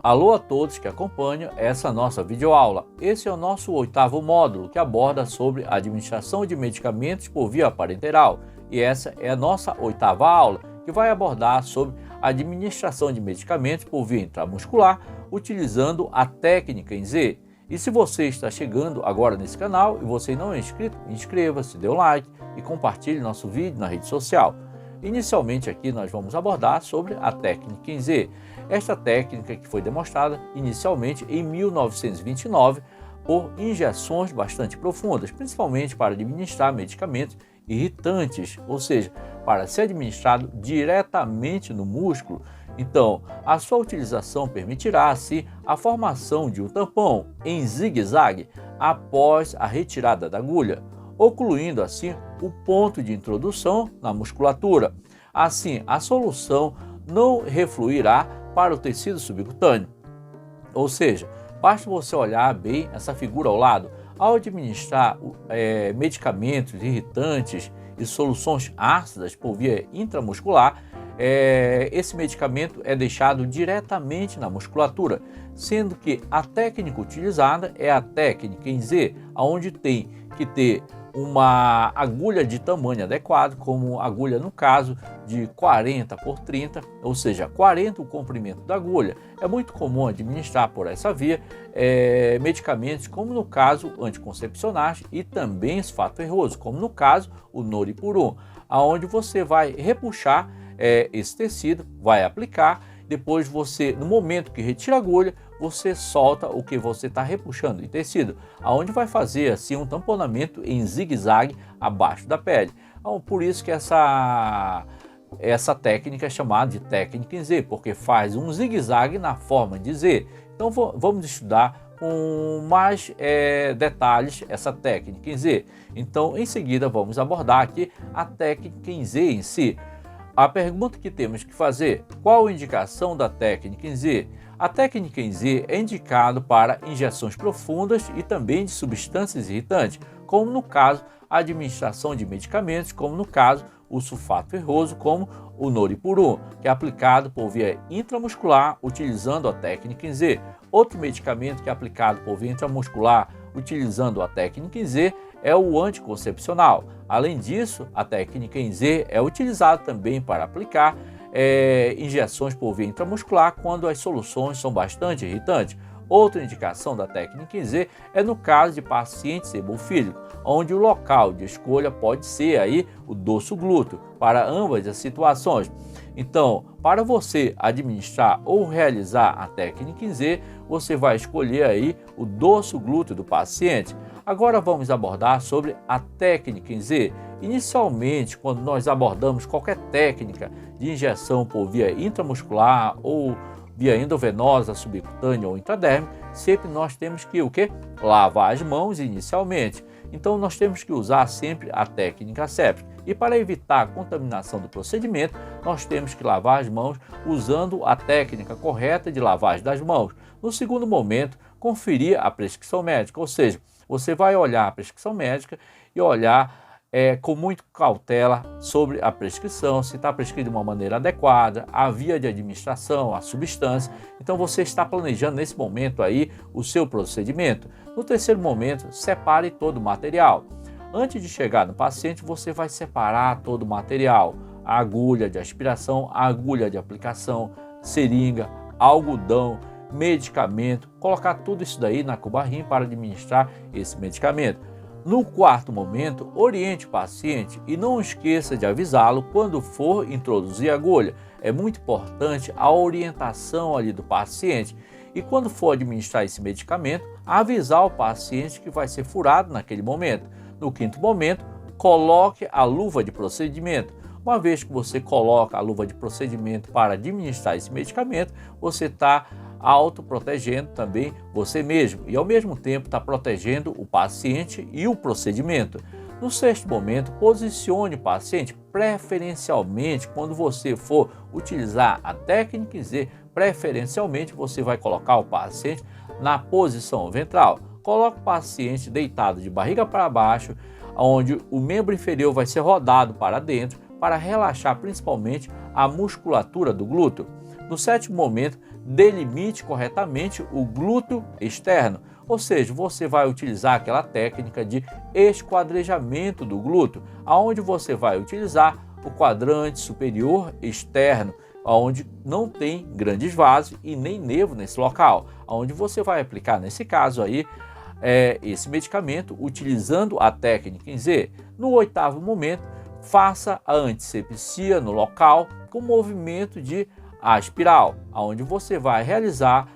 Alô a todos que acompanham essa nossa videoaula. Esse é o nosso 8º módulo que aborda sobre a administração de medicamentos por via parenteral. E essa é a nossa 8ª aula, que vai abordar sobre a administração de medicamentos por via intramuscular, utilizando a técnica em Z. E se você está chegando agora nesse canal e você não é inscrito, inscreva-se, dê um like e compartilhe nosso vídeo na rede social. Inicialmente aqui nós vamos abordar sobre a técnica em Z. Esta técnica que foi demonstrada inicialmente em 1929 por injeções bastante profundas, principalmente para administrar medicamentos irritantes, ou seja, para ser administrado diretamente no músculo. Então, a sua utilização permitirá, assim, a formação de um tampão em zigue-zague após a retirada da agulha, ocluindo, assim, o ponto de introdução na musculatura. Assim, a solução não refluirá para o tecido subcutâneo. Ou seja, basta você olhar bem essa figura ao lado. Ao administrar medicamentos irritantes e soluções ácidas por via intramuscular, esse medicamento é deixado diretamente na musculatura, sendo que a técnica utilizada é a técnica em Z, onde tem que ter uma agulha de tamanho adequado, como agulha no caso de 40 por 30, ou seja, 40 o comprimento da agulha. É muito comum administrar por essa via medicamentos como no caso anticoncepcionais e também sulfato ferroso, como no caso o Noripurum, aonde você vai repuxar esse tecido, vai aplicar, depois você, no momento que retira a agulha, você solta o que você está repuxando de tecido, aonde vai fazer assim um tamponamento em zigue-zague abaixo da pele. Então, por isso que essa técnica é chamada de técnica em Z, porque faz um zigue-zague na forma de Z. Então vamos estudar com mais detalhes essa técnica em Z. Então em seguida vamos abordar aqui a técnica em Z em si. A pergunta que temos que fazer: qual a indicação da técnica em Z? A técnica em Z é indicada para injeções profundas e também de substâncias irritantes, como no caso a administração de medicamentos, como no caso o sulfato ferroso, como o Noripurum, que é aplicado por via intramuscular utilizando a técnica em Z. Outro medicamento que é aplicado por via intramuscular utilizando a técnica em Z é o anticoncepcional. Além disso, a técnica em Z é utilizada também para aplicar injeções por via intramuscular quando as soluções são bastante irritantes. Outra indicação da técnica em Z é no caso de pacientes hemofílicos, onde o local de escolha pode ser aí o dorso glúteo para ambas as situações. Então, para você administrar ou realizar a técnica em Z, você vai escolher aí o dorso glúteo do paciente. Agora vamos abordar sobre a técnica em Z. Inicialmente, quando nós abordamos qualquer técnica de injeção por via intramuscular ou via endovenosa, subcutânea ou intradérmica, sempre nós temos que lavar as mãos inicialmente. Então nós temos que usar sempre a técnica asséptica. E para evitar a contaminação do procedimento, nós temos que lavar as mãos usando a técnica correta de lavagem das mãos. No segundo momento, conferir a prescrição médica, ou seja, você vai olhar a prescrição médica e olhar com muita cautela sobre a prescrição, se está prescrito de uma maneira adequada, a via de administração, a substância. Então você está planejando nesse momento aí o seu procedimento. No terceiro momento, separe todo o material. Antes de chegar no paciente, você vai separar todo o material: a agulha de aspiração, a agulha de aplicação, seringa, algodão, medicamento, colocar tudo isso daí na cubarrinha para administrar esse medicamento. No quarto momento, oriente o paciente e não esqueça de avisá-lo quando for introduzir a agulha. É muito importante a orientação ali do paciente. E quando for administrar esse medicamento, avisar o paciente que vai ser furado naquele momento. No quinto momento, coloque a luva de procedimento. Uma vez que você coloca a luva de procedimento para administrar esse medicamento, você está autoprotegendo também você mesmo e ao mesmo tempo está protegendo o paciente e o procedimento. No sexto momento, posicione o paciente preferencialmente quando você for utilizar a técnica em Z, preferencialmente você vai colocar o paciente na posição ventral. Coloque o paciente deitado de barriga para baixo, onde o membro inferior vai ser rodado para dentro para relaxar principalmente a musculatura do glúteo. No sétimo momento, delimite corretamente o glúteo externo. Ou seja, você vai utilizar aquela técnica de esquadrejamento do glúteo, aonde você vai utilizar o quadrante superior externo, onde não tem grandes vasos e nem nervo nesse local, onde você vai aplicar nesse caso aí esse medicamento utilizando a técnica em Z. No 8º momento, faça a antisepsia no local com movimento de aspiral, onde você vai realizar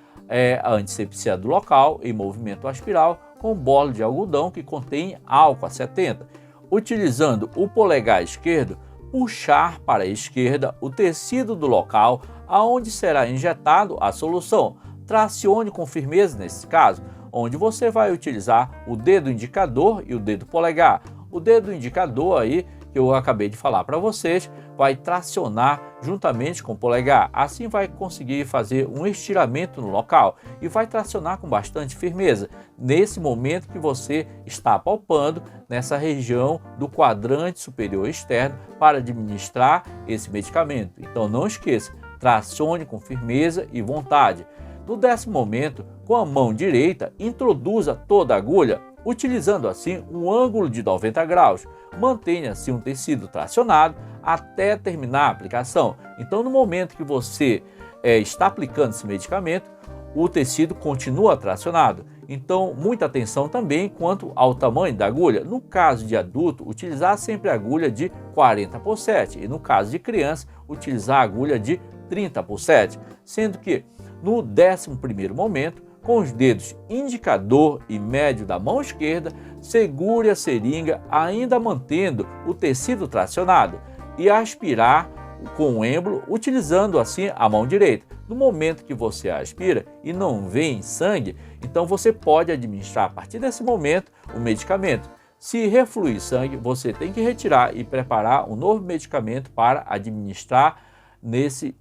a antisepsia do local em movimento aspiral com bola de algodão que contém álcool a 70. Utilizando o polegar esquerdo, puxar para a esquerda o tecido do local aonde será injetado a solução. Tracione com firmeza nesse caso, onde você vai utilizar o dedo indicador e o dedo polegar. O dedo indicador aí, que eu acabei de falar para vocês, vai tracionar juntamente com o polegar. Assim vai conseguir fazer um estiramento no local e vai tracionar com bastante firmeza, nesse momento que você está palpando nessa região do quadrante superior externo para administrar esse medicamento. Então não esqueça, tracione com firmeza e vontade. No 10º momento, com a mão direita, introduza toda a agulha, utilizando assim um ângulo de 90 graus. Mantenha assim um tecido tracionado até terminar a aplicação. Então, no momento que você está aplicando esse medicamento, o tecido continua tracionado. Então, muita atenção também quanto ao tamanho da agulha. No caso de adulto, utilizar sempre a agulha de 40x7 e no caso de criança, utilizar a agulha de 30x7, sendo que no 11º momento, com os dedos indicador e médio da mão esquerda, segure a seringa ainda mantendo o tecido tracionado e aspirar com o êmbolo, utilizando assim a mão direita. No momento que você aspira e não vem sangue, então você pode administrar a partir desse momento o medicamento. Se refluir sangue, você tem que retirar e preparar um novo medicamento para administrar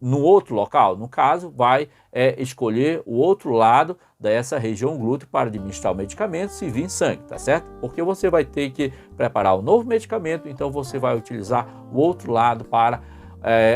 no outro local. No caso, vai escolher o outro lado dessa região glútea para administrar o medicamento se vir sangue, tá certo? Porque você vai ter que preparar um novo medicamento, então você vai utilizar o outro lado para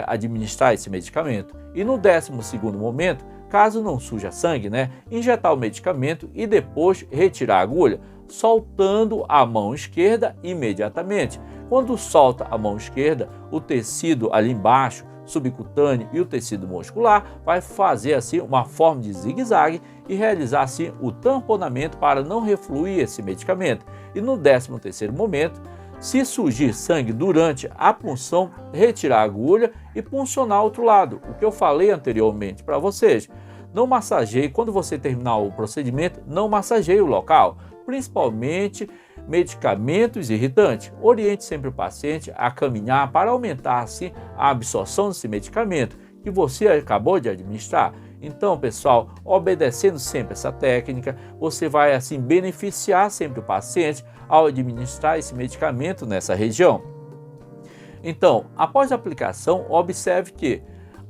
administrar esse medicamento. E no 12º momento, caso não suja sangue, injetar o medicamento e depois retirar a agulha, soltando a mão esquerda imediatamente. Quando solta a mão esquerda, o tecido ali embaixo subcutâneo e o tecido muscular vai fazer assim uma forma de zigue-zague e realizar assim o tamponamento para não refluir esse medicamento. E no 13º momento, se surgir sangue durante a punção, retirar a agulha e puncionar o outro lado, o que eu falei anteriormente para vocês. Não massageie, quando você terminar o procedimento, não massageie o local, principalmente medicamentos irritantes. Oriente sempre o paciente a caminhar para aumentar assim a absorção desse medicamento que você acabou de administrar. Então, pessoal, obedecendo sempre essa técnica, você vai assim beneficiar sempre o paciente ao administrar esse medicamento nessa região. Então, após a aplicação, observe que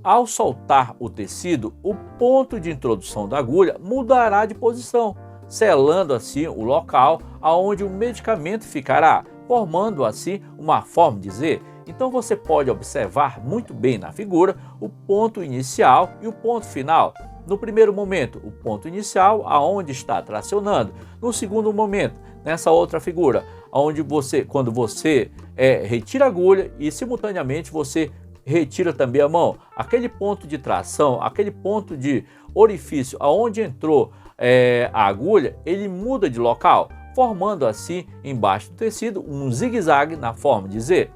ao soltar o tecido, o ponto de introdução da agulha mudará de posição, selando assim o local aonde o medicamento ficará, formando assim uma forma de Z. Então você pode observar muito bem na figura o ponto inicial e o ponto final. No primeiro momento, o ponto inicial aonde está tracionando. No segundo momento, nessa outra figura, onde quando você retira a agulha e simultaneamente você retira também a mão, aquele ponto de tração, aquele ponto de orifício aonde entrou a agulha, ele muda de local, formando assim embaixo do tecido um zigue-zague na forma de Z.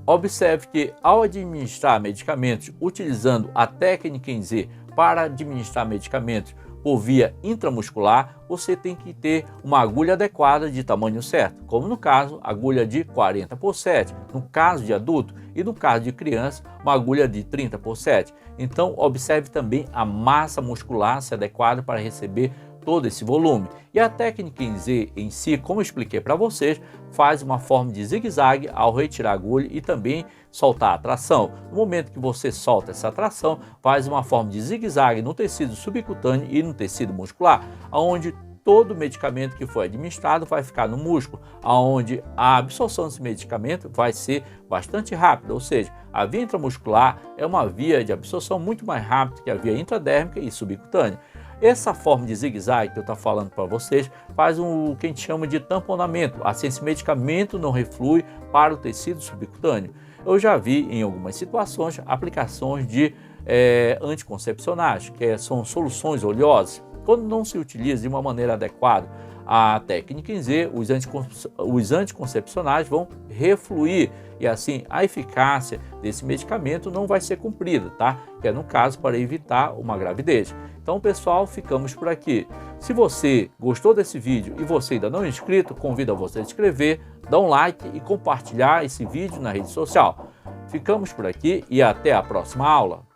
Observe que ao administrar medicamentos utilizando a técnica em Z para administrar medicamentos por via intramuscular, você tem que ter uma agulha adequada de tamanho certo, como no caso, agulha de 40x7, no caso de adulto, e no caso de criança, uma agulha de 30x7. Então, observe também a massa muscular ser adequada para receber todo esse volume. E a técnica em Z em si, como eu expliquei para vocês, faz uma forma de zigue-zague ao retirar a agulha e também soltar a tração. No momento que você solta essa tração, faz uma forma de zigue-zague no tecido subcutâneo e no tecido muscular, onde todo o medicamento que foi administrado vai ficar no músculo, onde a absorção desse medicamento vai ser bastante rápida, ou seja, a via intramuscular é uma via de absorção muito mais rápida que a via intradérmica e subcutânea. Essa forma de zigue-zague que eu estou falando para vocês faz o que a gente chama de tamponamento, assim esse medicamento não reflui para o tecido subcutâneo. Eu já vi em algumas situações aplicações de anticoncepcionais, que são soluções oleosas. Quando não se utiliza de uma maneira adequada a técnica em Z, os anticoncepcionais vão refluir e assim a eficácia desse medicamento não vai ser cumprida, tá? Que é no caso para evitar uma gravidez. Então, pessoal, ficamos por aqui. Se você gostou desse vídeo e você ainda não é inscrito, convido a você a se inscrever, dar um like e compartilhar esse vídeo na rede social. Ficamos por aqui e até a próxima aula.